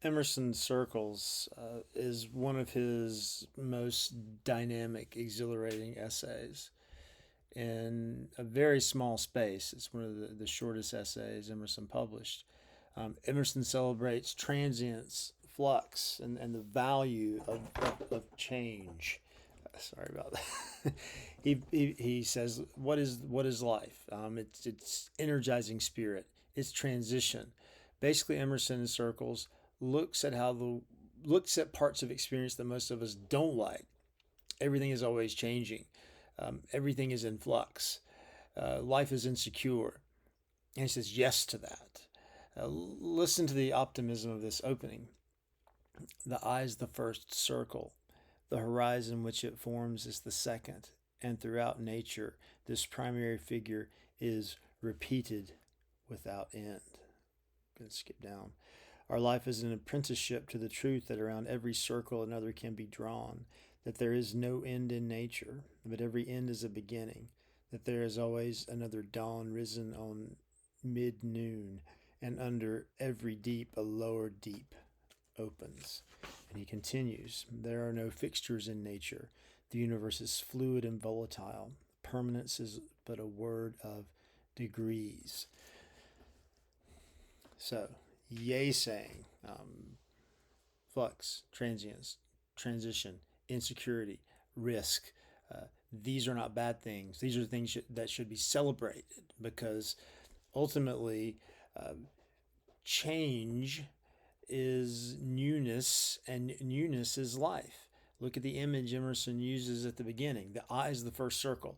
Emerson Circles is one of his most dynamic, exhilarating essays in a very small space. It's one of the shortest essays Emerson published. Emerson celebrates transience, flux, and the value of change. Sorry about that. He says, what is life? It's energizing spirit. It's transition. Basically, Emerson in Circles looks at how the looks at parts of experience that most of us don't like. Everything is always changing. Everything is in flux. Life is insecure. And he says yes to that. Listen to the optimism of this opening. The eye is the first circle. The horizon which it forms is the second. And throughout nature, this primary figure is repeated without end. I'm going to skip down. Our life is an apprenticeship to the truth that around every circle another can be drawn, that there is no end in nature, but every end is a beginning, that there is always another dawn risen on mid noon, and under every deep a lower deep opens. And he continues, there are no fixtures in nature. The universe is fluid and volatile. Permanence is but a word of degrees. So, yay saying, flux, transience, transition, insecurity, risk. These are not bad things. These are things that should be celebrated because ultimately, change is newness, and newness is life. Look at the image Emerson uses at the beginning. The eye is the first circle.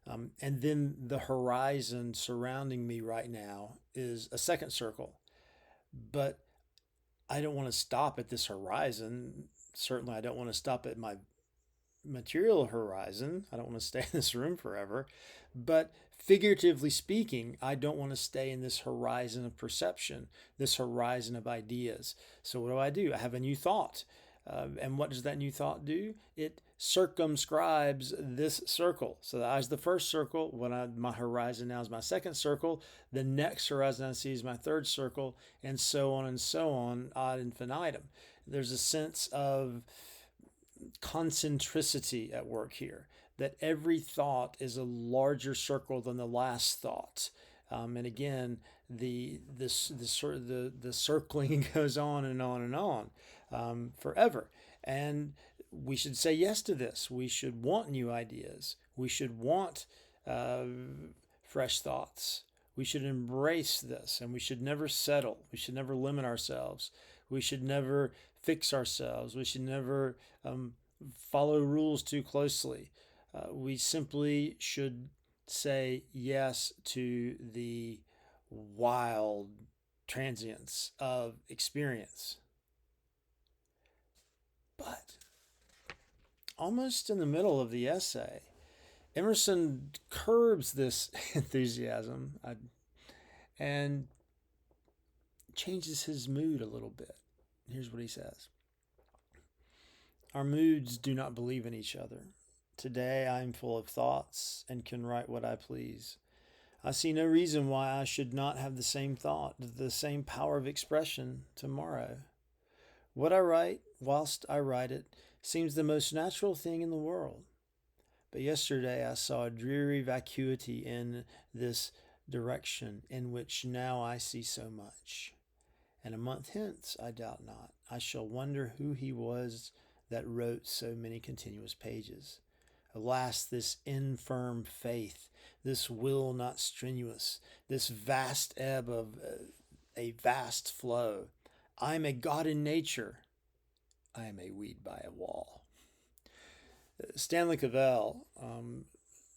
And then the horizon surrounding me right now is a second circle. But I don't want to stop at this horizon. Certainly, I don't want to stop at my material horizon. I don't want to stay in this room forever. But figuratively speaking, I don't want to stay in this horizon of perception, this horizon of ideas. So, what do? I have a new thought. And what does that new thought do? It circumscribes this circle. So the eye is the first circle. My horizon now is my second circle. The next horizon I see is my third circle, and so on, ad infinitum. There's a sense of concentricity at work here, that every thought is a larger circle than the last thought. And again, the circling goes on and on and on forever. And we should say yes to this. We should want new ideas. We should want uh, fresh thoughts. We should embrace this, and we should never settle. We should never limit ourselves. We should never fix ourselves. We should never follow rules too closely. We simply should say yes to the wild transience of experience. But almost in the middle of the essay, Emerson curbs this enthusiasm and changes his mood a little bit. Here's what he says: our moods do not believe in each other. Today I am full of thoughts and can write what I please. I see no reason why I should not have the same thought, the same power of expression tomorrow. What I write, whilst I write it, seems the most natural thing in the world. But yesterday I saw a dreary vacuity in this direction in which now I see so much. And a month hence, I doubt not, I shall wonder who he was that wrote so many continuous pages. Alas, this infirm faith, this will not strenuous, this vast ebb of a vast flow. I am a god in nature. I am a weed by a wall. Stanley Cavell,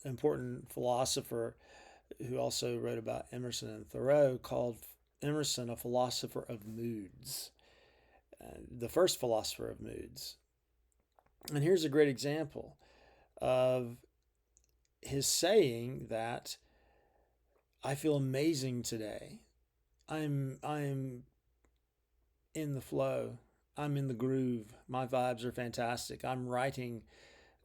important philosopher who also wrote about Emerson and Thoreau, called Emerson a philosopher of moods, the first philosopher of moods. And here's a great example of his saying that I feel amazing today. I'm in the flow. I'm in the groove. My vibes are fantastic. I'm writing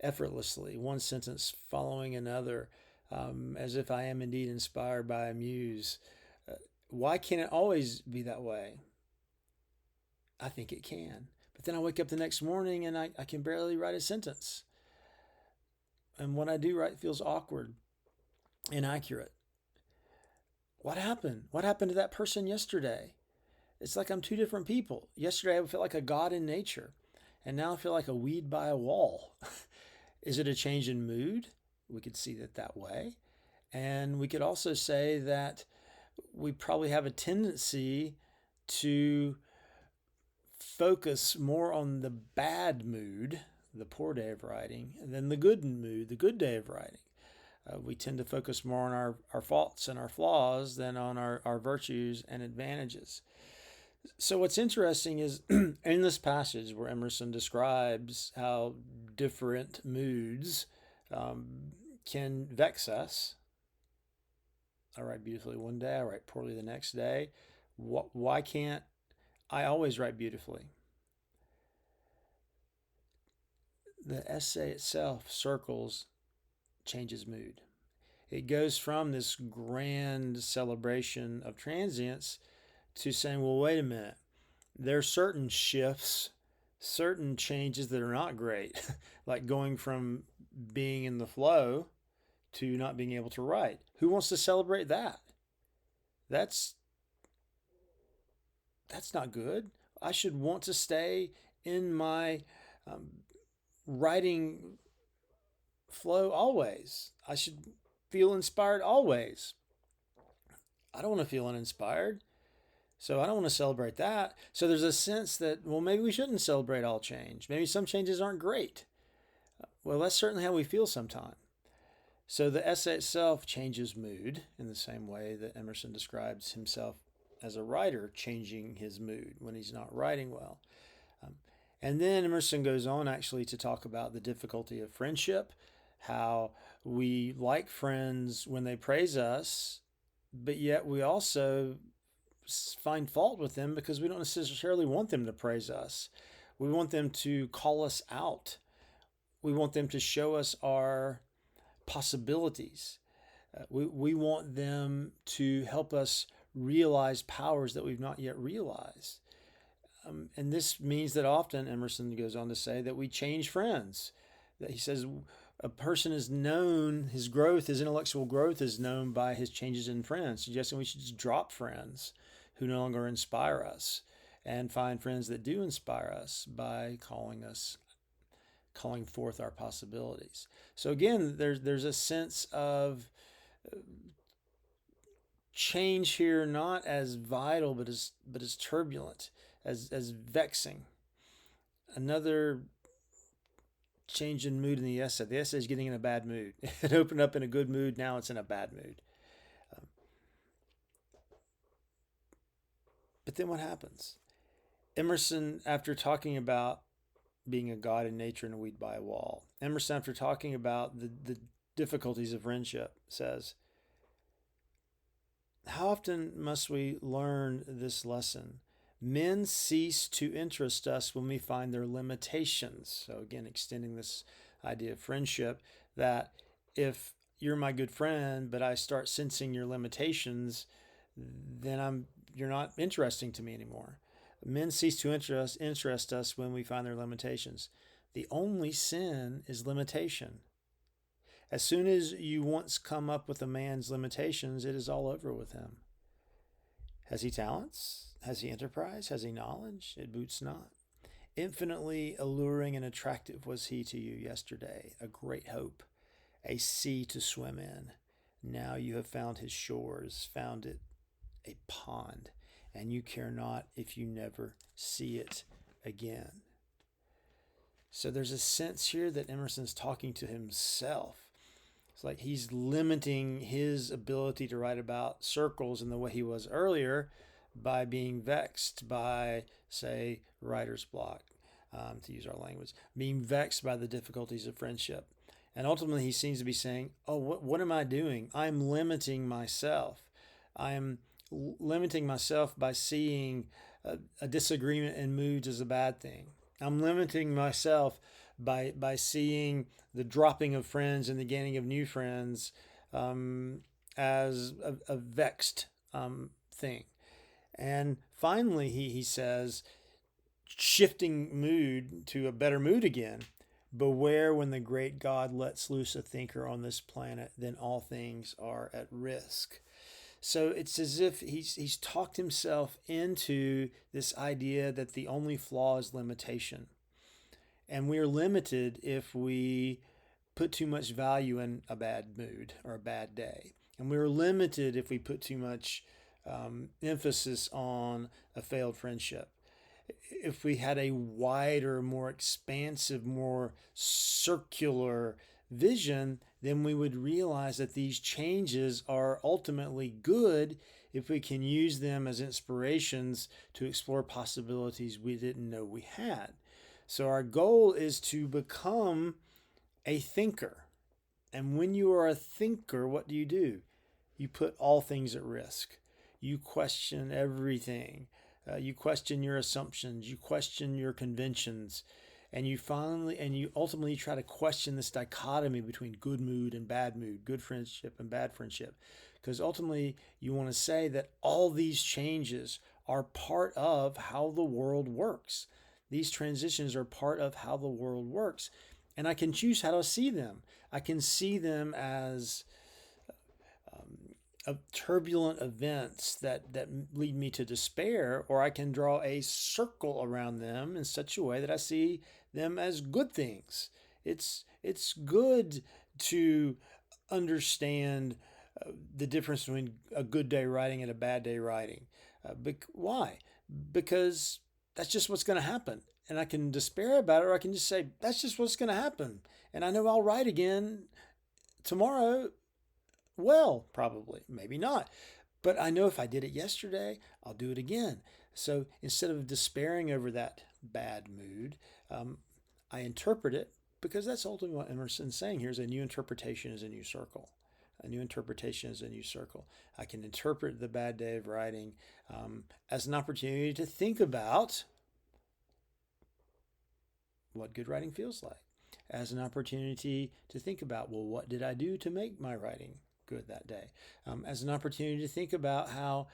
effortlessly, one sentence following another, as if I am indeed inspired by a muse. Why can't it always be that way? I think it can. But then I wake up the next morning and I can barely write a sentence. And what I do write feels awkward, inaccurate. What happened? What happened to that person yesterday? It's like I'm two different people. Yesterday I felt like a god in nature, and now I feel like a weed by a wall. Is it a change in mood? We could see it that way. And we could also say that we probably have a tendency to focus more on the bad mood, the poor day of writing, than the good mood, the good day of writing. We tend to focus more on our faults and our flaws than on our virtues and advantages. So, what's interesting is in this passage where Emerson describes how different moods can vex us. I write beautifully one day, I write poorly the next day. Why can't I always write beautifully? The essay itself, Circles, changes mood. It goes from this grand celebration of transience to saying, well, wait a minute. There are certain shifts, certain changes that are not great, like going from being in the flow to not being able to write. Who wants to celebrate that? That's that's not good. I should want to stay in my um, writing flow always. I should feel inspired always. I don't want to feel uninspired. So I don't want to celebrate that. So there's a sense that, well, maybe we shouldn't celebrate all change. Maybe some changes aren't great. Well, that's certainly how we feel sometimes. So the essay itself changes mood in the same way that Emerson describes himself as a writer changing his mood when he's not writing well. Um, and then Emerson goes on actually to talk about the difficulty of friendship, how we like friends when they praise us, but yet we also find fault with them because we don't necessarily want them to praise us. We want them to call us out. We want them to show us our possibilities. We want them to help us realize powers that we've not yet realized. And this means that often, Emerson goes on to say, that we change friends. That he says a person is known, his growth, his intellectual growth is known by his changes in friends, suggesting we should just drop friends who no longer inspire us and find friends that do inspire us by calling forth our possibilities. So again, there's a sense of change here, not as vital but as turbulent, as vexing. Another change in mood in the essay. The essay is getting in a bad mood. It opened up in a good mood. Now it's in a bad mood. But then what happens? Emerson, after talking about being a god in nature and a weed by a wall, Emerson, after talking about the difficulties of friendship, says, how often must we learn this lesson? Men cease to interest us when we find their limitations. So, again, extending this idea of friendship, that if you're my good friend, but I start sensing your limitations, then you're not interesting to me anymore. Men cease to interest us when we find their limitations. The only sin is limitation. As soon as you once come up with a man's limitations, it is all over with him. Has he talents? Has he enterprise? Has he knowledge? It boots not. Infinitely alluring and attractive was he to you yesterday, a great hope, a sea to swim in. Now you have found his shores, found it a pond, and you care not if you never see it again. So there's a sense here that Emerson's talking to himself. It's like he's limiting his ability to write about circles in the way he was earlier by being vexed by, say, writer's block, to use our language, being vexed by the difficulties of friendship. And ultimately, he seems to be saying, oh, what am I doing? I'm limiting myself. I'm limiting myself by seeing a disagreement in moods as a bad thing. I'm limiting myself by seeing the dropping of friends and the gaining of new friends as a vexed thing. And finally, he says, shifting mood to a better mood again. Beware when the great God lets loose a thinker on this planet, then all things are at risk. So it's as if he's talked himself into this idea that the only flaw is limitation. And we are limited if we put too much value in a bad mood or a bad day. And we're limited if we put too much emphasis on a failed friendship. If we had a wider, more expansive, more circular vision, then we would realize that these changes are ultimately good if we can use them as inspirations to explore possibilities we didn't know we had. So, our goal is to become a thinker. And when you are a thinker, what do? You put all things at risk. You question everything. You question your assumptions. You question your conventions. And you ultimately try to question this dichotomy between good mood, good friendship and bad friendship. Because ultimately, you want to say that all these changes are part of how the world works. These transitions are part of how the world works. And I can choose how to see them. I can see them as turbulent events that lead me to despair, or I can draw a circle around them in such a way that I see them as good things. It's good to understand the difference between a good day writing and a bad day writing. Why? Because that's just what's going to happen. And I can despair about it, or I can just say, that's just what's going to happen. And I know I'll write again tomorrow. Well, probably, maybe not. But I know if I did it yesterday, I'll do it again. So instead of despairing over that bad mood, I interpret it, because that's ultimately what Emerson's saying here is a new interpretation is a new circle. A new interpretation is a new circle. I can interpret the bad day of writing as an opportunity to think about what good writing feels like, as an opportunity to think about, well, what did I do to make my writing good that day, as an opportunity to think about how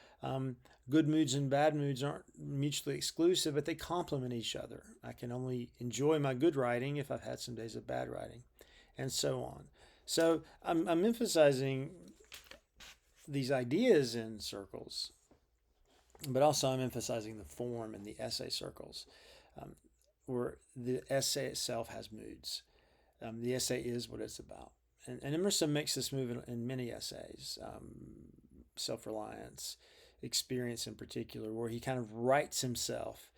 good moods and bad moods aren't mutually exclusive, but they complement each other. I can only enjoy my good writing if I've had some days of bad writing, and so on. So I'm emphasizing these ideas in circles, but also I'm emphasizing the form in the essay circles, where the essay itself has moods. The essay is what it's about. And Emerson makes this move in many essays, self-reliance, experience in particular, where he kind of writes himself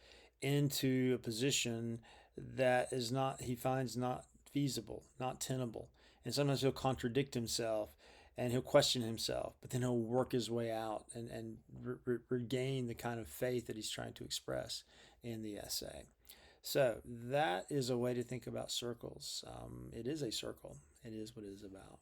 into a position that is not, he finds not feasible, not tenable. And sometimes he'll contradict himself and he'll question himself, but then he'll work his way out and regain the kind of faith that he's trying to express in the essay. So that is a way to think about circles. It is a circle. It is what it is about.